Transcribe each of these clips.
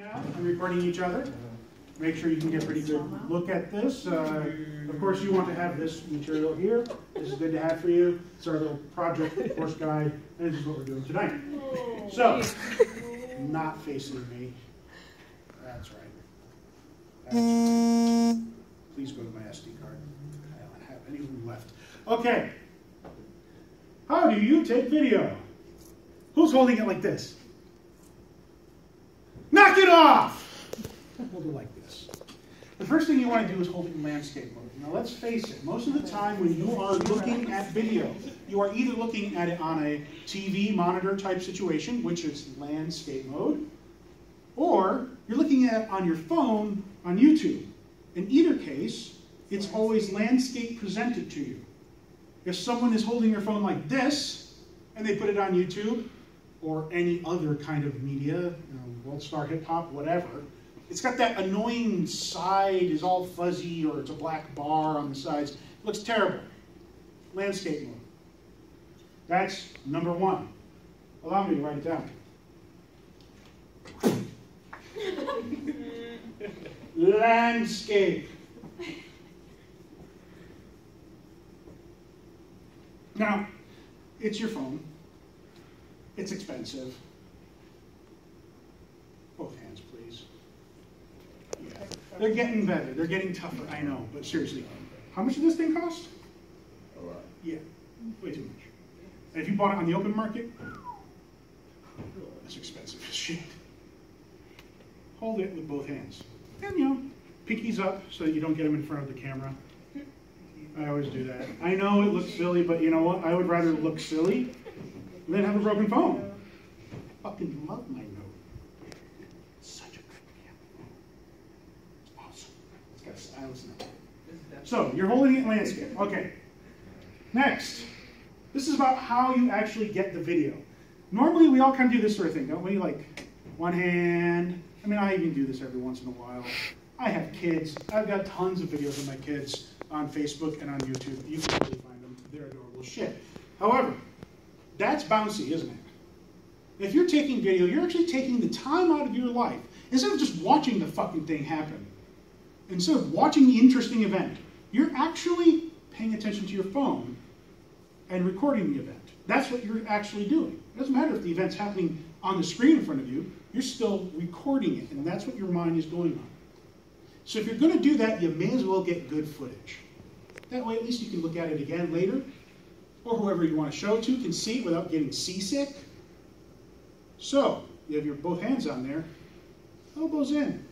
now and recording each other. Make sure you can get a pretty good look at this. Of course, you want to have this material here. This is good to have for you. It's our little project course guide, and this is what we're doing tonight. So, not facing me. That's right. Please go to my SD card. I don't have any room left. Okay. How do you take video? Who's holding it like this? Knock it off! Hold it like this. The first thing you want to do is hold it in landscape mode. Now let's face it, most of the time when you are looking at video, you are either looking at it on a TV monitor type situation, which is landscape mode, or you're looking at it on your phone on YouTube. In either case, it's always landscape presented to you. If someone is holding their phone like this, and they put it on YouTube, or any other kind of media, World Star Hip Hop, whatever, it's got that annoying side is all fuzzy, or it's a black bar on the sides. It looks terrible. Landscape mode. That's number one. Allow me to write it down. Landscape. Now, it's your phone. It's expensive. Both hands, please. Yeah. They're getting better. They're getting tougher, I know. But seriously, how much does this thing cost? A lot. Yeah, way too much. And if you bought it on the open market, that's expensive as shit. Hold it with both hands. And, pinkies up so that you don't get them in front of the camera. I always do that. I know it looks silly, but you know what? I would rather look silly than have a broken phone. I fucking love my Note. It's such a good camera. It's awesome. It's got stylus now. So, you're holding it in landscape. Okay. Next. This is about how you actually get the video. Normally, we all kind of do this sort of thing, don't we? Like, one hand. I mean, I even do this every once in a while. I have kids. I've got tons of videos of my kids on Facebook and on YouTube. You can really find them. They're adorable shit. However, that's bouncy, isn't it? If you're taking video, you're actually taking the time out of your life. Instead of just watching the fucking thing happen, instead of watching the interesting event, you're actually paying attention to your phone and recording the event. That's what you're actually doing. It doesn't matter if the event's happening on the screen in front of you, you're still recording it, and that's what your mind is going on. So if you're going to do that, you may as well get good footage. That way, at least you can look at it again later, or whoever you want to show to can see it without getting seasick. So, you have your both hands on there, elbows in.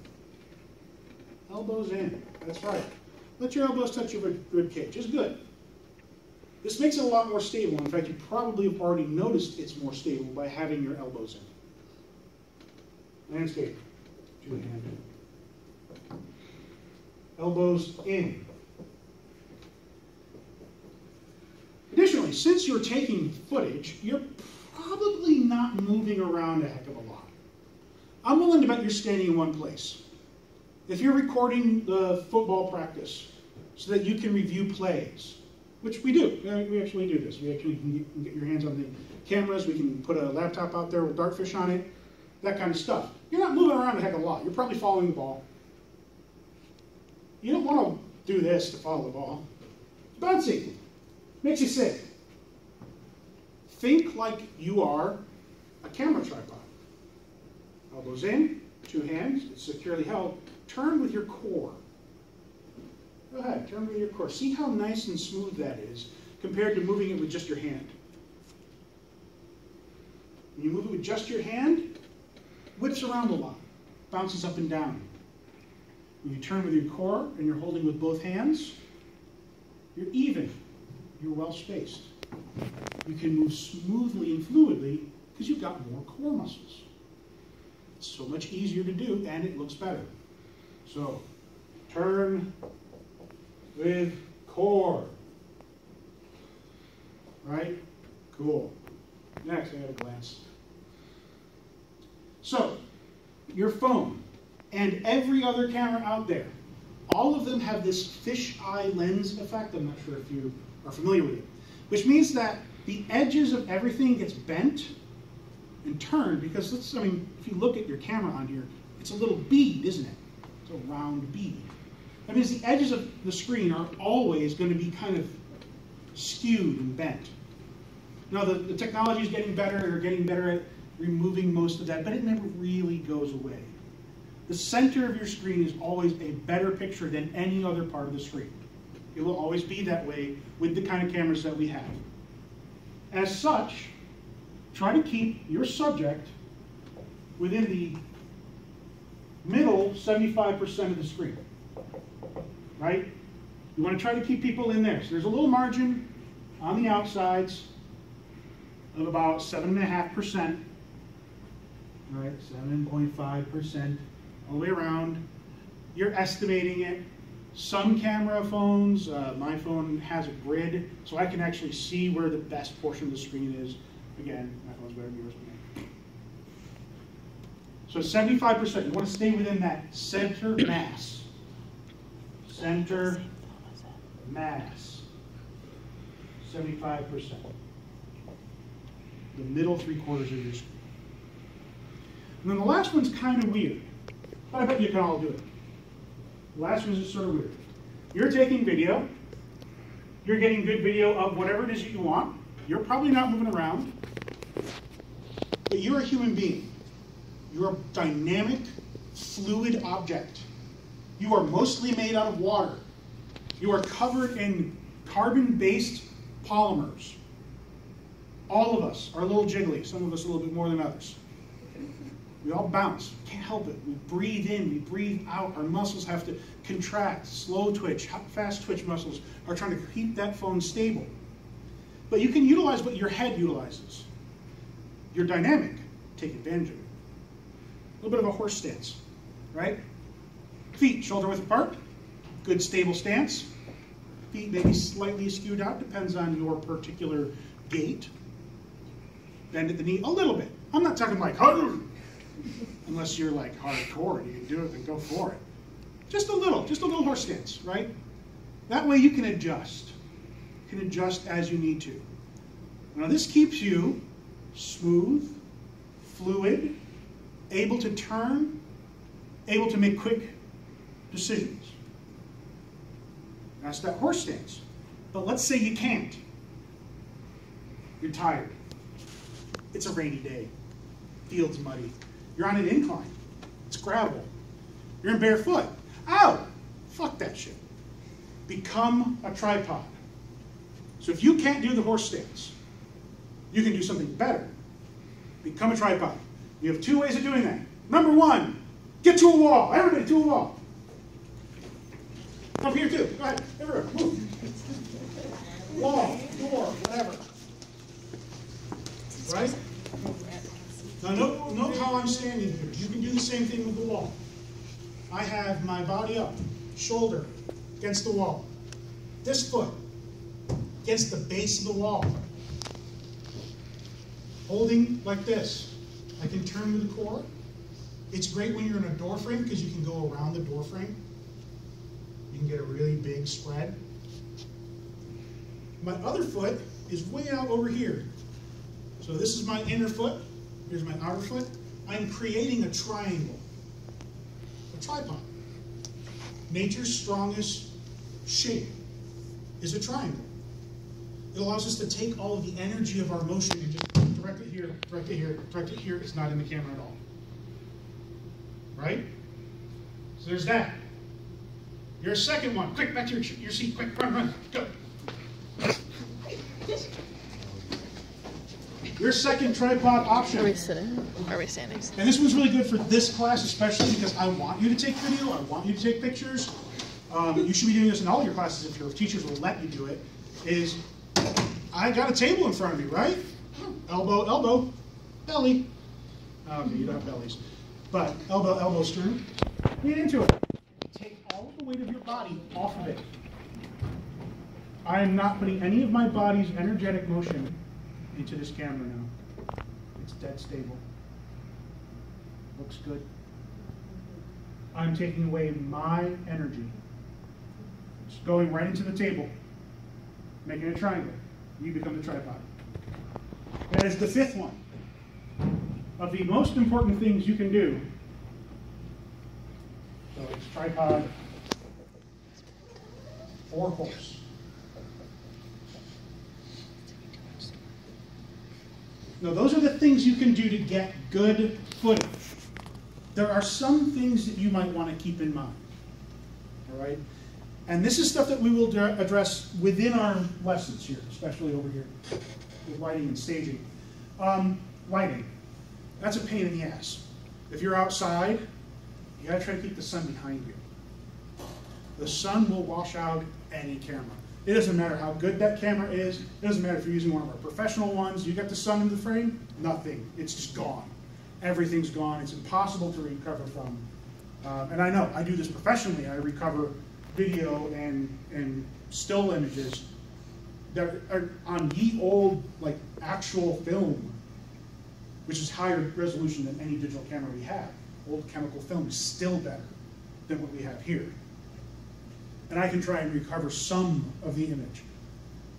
Elbows in, that's right. Let your elbows touch your rib cage, it's good. This makes it a lot more stable. In fact, you probably have already noticed it's more stable by having your elbows in. Landscape, two-handed. Elbows in. Additionally, since you're taking footage, you're probably not moving around a heck of a lot. I'm willing to bet you're standing in one place. If you're recording the football practice so that you can review plays, which we do. We actually do this. We actually can get your hands on the cameras. We can put a laptop out there with Dartfish on it, that kind of stuff. You're not moving around a heck of a lot. You're probably following the ball. You don't want to do this to follow the ball. It's bouncy. Makes you sick. Think like you are a camera tripod. Elbows in, two hands, it's securely held. Turn with your core. Go ahead, turn with your core. See how nice and smooth that is compared to moving it with just your hand. When you move it with just your hand, it whips around a lot, bounces up and down. When you turn with your core and you're holding with both hands, you're even. You're well spaced. You can move smoothly and fluidly because you've got more core muscles. It's so much easier to do and it looks better. So, turn with core. Right? Cool. Next, I have a glance. So, your phone and every other camera out there, all of them have this fisheye lens effect. I'm not sure if you are familiar with it. Which means that the edges of everything gets bent and turn, because let's, I mean, if you look at your camera on here, it's a little bead, isn't it? It's a round bead. That means the edges of the screen are always going to be kind of skewed and bent. Now the technology is getting better, they're getting better at removing most of that, but it never really goes away. The center of your screen is always a better picture than any other part of the screen. It will always be that way with the kind of cameras that we have. As such, try to keep your subject within the middle 75% of the screen, right? You want to try to keep people in there. So there's a little margin on the outsides of about 7.5%, right? 7.5% all the way around. You're estimating it. Some camera phones, my phone has a grid, so I can actually see where the best portion of the screen is. Again, my phone's better than yours. So 75%, you want to stay within that center mass. Center mass. 75%. The middle 3/4 of your screen. And then the last one's kind of weird, but I bet you can all do it. The last one is just sort of weird. You're taking video. You're getting good video of whatever it is that you want. You're probably not moving around, but you're a human being. You're a dynamic, fluid object. You are mostly made out of water. You are covered in carbon-based polymers. All of us are a little jiggly, some of us a little bit more than others. We all bounce, can't help it. We breathe in, we breathe out. Our muscles have to contract, slow twitch, fast twitch muscles are trying to keep that phone stable. But you can utilize what your head utilizes. You're dynamic, take advantage of it. A little bit of a horse stance, right? Feet shoulder width apart, good stable stance. Feet maybe slightly skewed out, depends on your particular gait. Bend at the knee a little bit. I'm not talking like, unless you're like hardcore and you can do it, then go for it. Just a little horse stance, right? That way you can adjust. You can adjust as you need to. Now this keeps you smooth, fluid, able to turn, able to make quick decisions. That's that horse stance. But let's say you can't. You're tired. It's a rainy day. Field's muddy. You're on an incline. It's gravel. You're in barefoot. Ow! Fuck that shit. Become a tripod. So if you can't do the horse stance, you can do something better. Become a tripod. You have two ways of doing that. Number one, get to a wall. Everybody to a wall. Up here too. Go ahead. Everywhere. Move. Wall, door, whatever. Right? Now note how I'm standing here. You can do the same thing with the wall. I have my body up, shoulder against the wall. This foot against the base of the wall. Holding like this. I can turn to the core. It's great when you're in a door frame because you can go around the door frame. You can get a really big spread. My other foot is way out over here. So this is my inner foot. Here's my outer foot. I'm creating a triangle. A tripod. Nature's strongest shape is a triangle. It allows us to take all of the energy of our motion and just direct it here, direct it here, direct it here. It's not in the camera at all. Right? So there's that. Your second one. Quick, back to your seat. Quick, run, go. Your second tripod option. Are we sitting? Are we standing? And this one's really good for this class, especially because I want you to take video. I want you to take pictures. You should be doing this in all your classes if your teachers will let you do it. Is I got a table in front of me, right? Elbow, elbow, belly. Okay, you don't have bellies. But elbow, elbow, sternum. Lean into it. Take all of the weight of your body off of it. I am not putting any of my body's energetic motion into this camera now. It's dead stable. Looks good. I'm taking away my energy. It's going right into the table, making a triangle. You become the tripod. That is the fifth one. of the most important things you can do. So it's tripod, 4 horse. Now those are the things you can do to get good footage. There are some things that you might want to keep in mind. All right? And this is stuff that we will address within our lessons here, especially over here with lighting and staging. Lighting. That's a pain in the ass. If you're outside, you gotta try to keep the sun behind you. The sun will wash out any camera. It doesn't matter how good that camera is. It doesn't matter if you're using one of our professional ones. You got the sun in the frame, nothing. It's just gone. Everything's gone. It's impossible to recover from. And I know, I do this professionally. I recover video and still images that are on ye old, like, actual film, which is higher resolution than any digital camera we have. Old chemical film is still better than what we have here. And I can try and recover some of the image.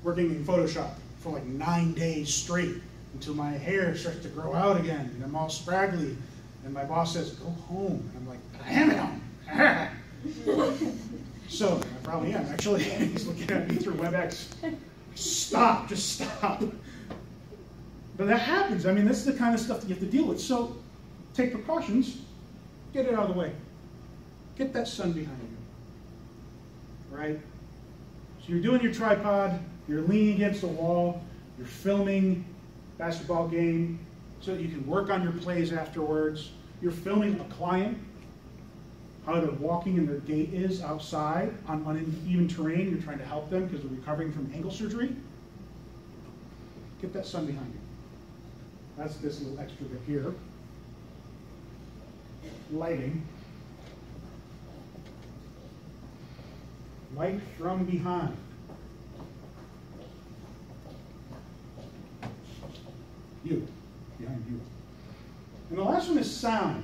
Working in Photoshop for like 9 days straight until my hair starts to grow out again and I'm all scraggly. And my boss says, go home. And I'm like, but I am at home. So I probably am, actually. He's looking at me through WebEx. Stop, just stop. But that happens. I mean, that's the kind of stuff that you have to deal with. So take precautions, get it out of the way. Get that sun behind you, right? So you're doing your tripod, you're leaning against the wall, you're filming basketball game so that you can work on your plays afterwards. You're filming a client, how they're walking and their gait is outside on uneven terrain. You're trying to help them because they're recovering from ankle surgery. Get that sun behind you. That's this little extra bit here. Lighting. Light from behind. You. Behind you. And the last one is sound.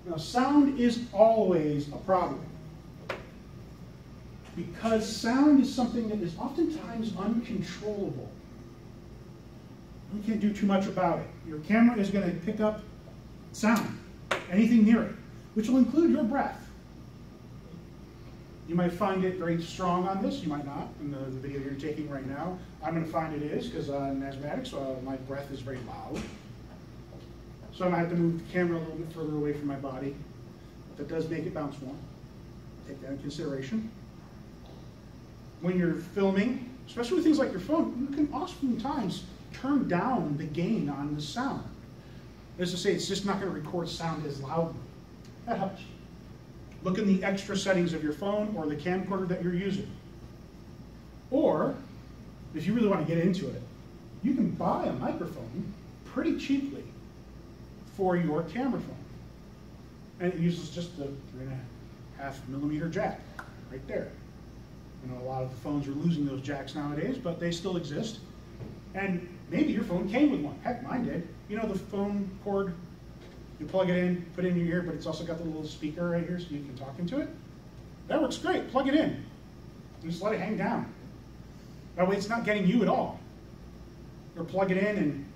Now, sound is always a problem because sound is something that is oftentimes uncontrollable. You can't do too much about it. Your camera is going to pick up sound, anything near it, which will include your breath. You might find it very strong on this, you might not, in the video you're taking right now. I'm going to find it is, because I'm an asthmatic, so my breath is very loud. So I might have to move the camera a little bit further away from my body. That does make it bounce more. Take that into consideration. When you're filming, especially with things like your phone, you can oftentimes turn down the gain on the sound. As to say, it's just not going to record sound as loudly. That helps. Look in the extra settings of your phone or the camcorder that you're using. Or, if you really want to get into it, you can buy a microphone pretty cheaply for your camera phone. And it uses just the 3.5 millimeter jack right there. You know, a lot of the phones are losing those jacks nowadays, but they still exist. And maybe your phone came with one. Heck, mine did. You know the phone cord, you plug it in, put it in your ear, but it's also got the little speaker right here so you can talk into it? That works great. Plug it in. And just let it hang down. That way it's not getting you at all. Or plug it in and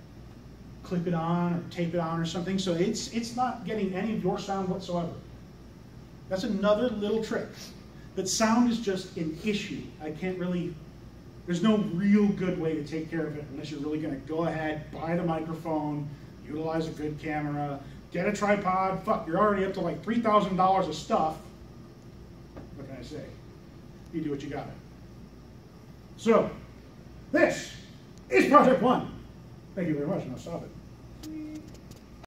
clip it on or tape it on or something, so it's not getting any of your sound whatsoever. That's another little trick. But sound is just an issue. I can't really, there's no real good way to take care of it unless you're really going to go ahead, buy the microphone, utilize a good camera, get a tripod. Fuck, you're already up to like $3,000 of stuff. What can I say? You do what you got. So, this is Project 1. Thank you very much, and I'll stop it.